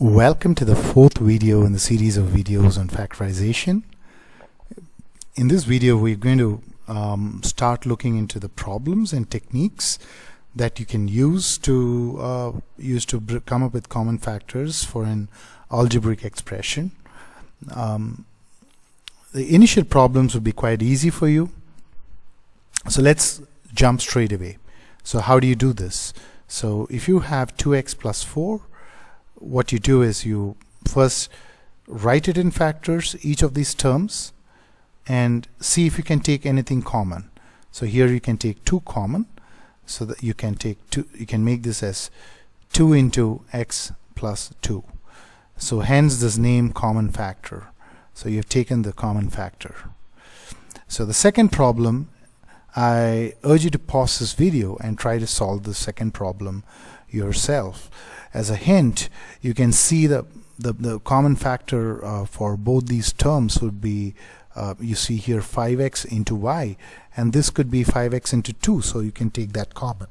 Welcome to the fourth video in the series of videos on factorization. In this video we're going to start looking into the problems and techniques that you can use to come up with common factors for an algebraic expression. The initial problems would be quite easy for you, so let's jump straight away. So how do you do this? So if you have 2x plus 4, what you do is you first write it in factors, each of these terms, and see if you can take anything common. So here you can take 2 common, so that you can take 2, you can make this as 2 into x plus 2. So hence this name common factor. So you've taken the common factor. So the second problem, I urge you to pause this video and try to solve the second problem yourself. As a hint, you can see the common factor for both these terms would be, you see here 5x into y, and this could be 5x into 2, so you can take that common.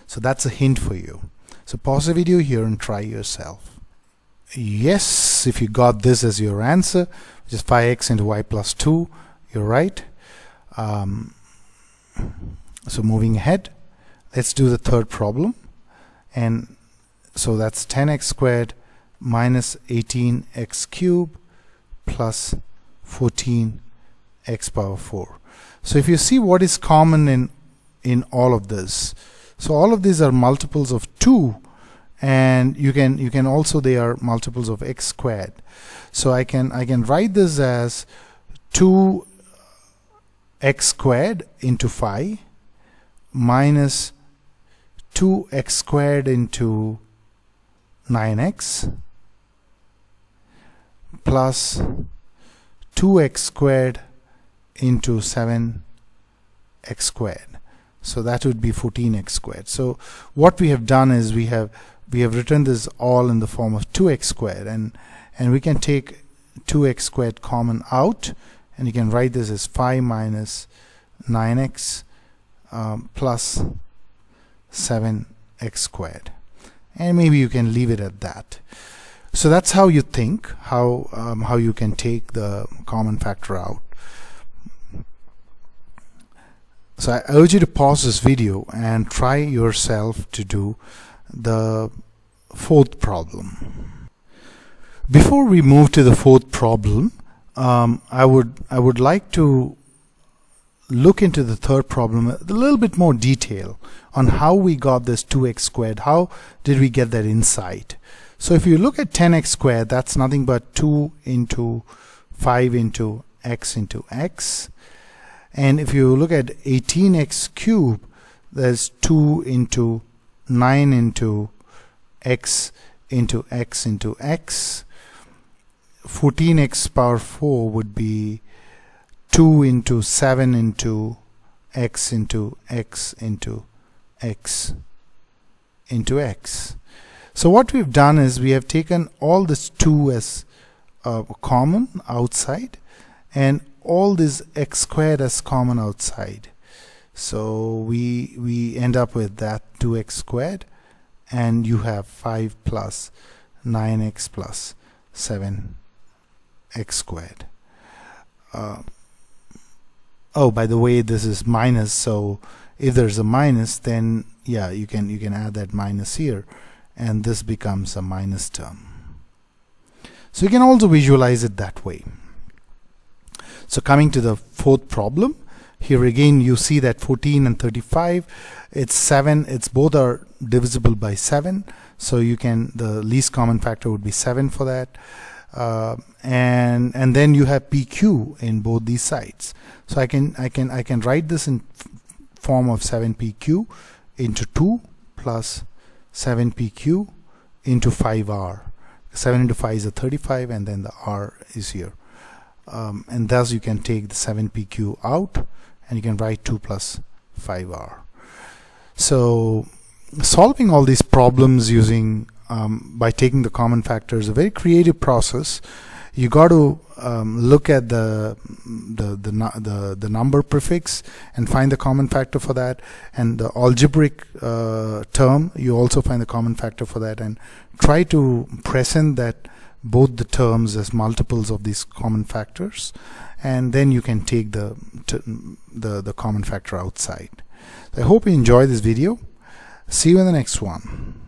So that's a hint for you. So pause the video here and try yourself. Yes, if you got this as your answer, which is 5x into y plus 2, you're right. So moving ahead, let's do the third problem. And so that's 10x squared minus 18x cubed plus 14x power 4. So if you see what is common in all of this, so all of these are multiples of 2, and you can also, they are multiples of x squared. So I can write this as 2x squared into 5 minus 2x squared into 9x plus 2x squared into 7x squared. So that would be 14x squared. So what we have done is we have written this all in the form of 2x squared, and we can take 2x squared common out, and you can write this as 5 minus 9x plus 7x squared, and maybe you can leave it at that. So that's how you think, how you can take the common factor out. So I urge you to pause this video and try yourself to do the fourth problem. Before we move to the fourth problem, I would like to look into the third problem a little bit more detail on how we got this 2x squared. How did we get that insight? So if you look at 10x squared, that's nothing but 2 into 5 into x into x. And if you look at 18x cubed, there's 2 into 9 into x into x into x. 14x power 4 would be 2 into 7 into x into x into x into x. So what we've done is we have taken all this 2 as common outside, and all this x squared as common outside. So we end up with that 2x squared, and you have 5 plus 9x plus 7x squared. Oh, by the way, this is minus, so if there's a minus, then yeah, you can add that minus here, and this becomes a minus term. So you can also visualize it that way. So coming to the fourth problem, here again you see that 14 and 35, it's 7, it's both are divisible by 7, so you can, the least common factor would be 7 for that. And then you have PQ in both these sides. So I can write this in form of 7PQ into 2 plus 7PQ into 5R. 7 into 5 is a 35, and then the R is here. And thus you can take the 7PQ out, and you can write 2 plus 5R. So solving all these problems using by taking the common factors, a very creative process. You got to look at the number prefix and find the common factor for that, and the algebraic term, you also find the common factor for that, and try to present that both the terms as multiples of these common factors, and then you can take the common factor outside. I hope you enjoy this video. See you in the next one.